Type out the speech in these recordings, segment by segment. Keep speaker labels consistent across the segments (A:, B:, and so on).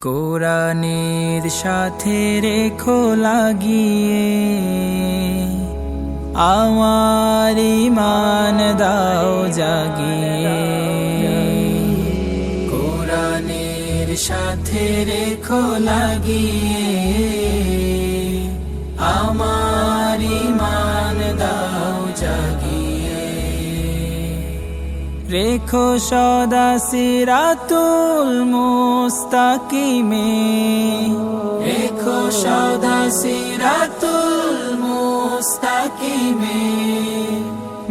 A: কোরআনের সাথে রেখো লাগিয়ে আমার ঈমান দাও জাগিয়ে। কোরআনের সাথে রেখো লাগিয়ে আমার ঈমান দাও জাগিয়ে। রেখো সদা সিরাতুল মুস্তাকিমে, রেখো সদা সিরাতুল মুস্তাকিমে।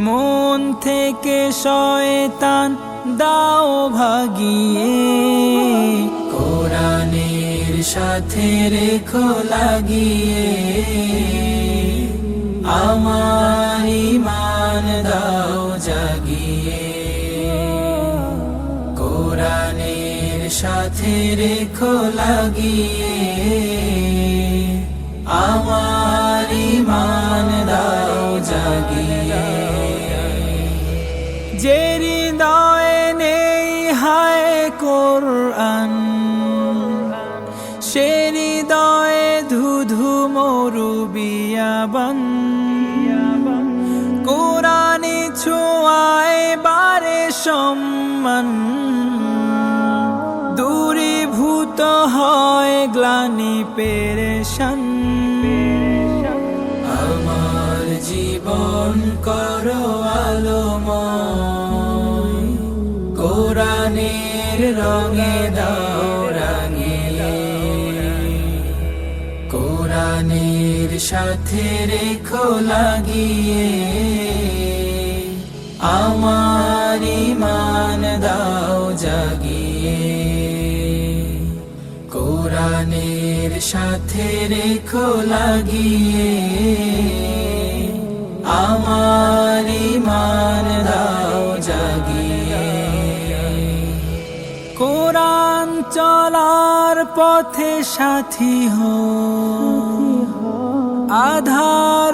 A: মন থেকে শয়তান দাও ভাগিয়ে, কোরআনের সাথে রেখো লাগিয়ে আমার ঈমান দাও জাগিয়ে। কোরআনের সাথে রেখো লাগিয়ে আমার ঈমান দাও জাগিয়ে। যে হৃদয়ে নেই হায় কোরআন, সে হৃদয়ে ধুধু মরু বিয়াবান। কোরআনে ছোঁয়ায় বারে সম্মান, দূরীভূত হয় গ্লানি পেরেশান। আমার জীবন করো আলোময়, কোরআনের রঙে দাও রাঙিয়ে। কোরআনের সাথে রেখো লাগিয়ে আমার ঈমান দাও জাগিয়ে। কোরআনের সাথে রেখো লাগিয়ে আমার ঈমান দাও জাগিয়ে। কোরআন চলার পথে সাথী হো, আধার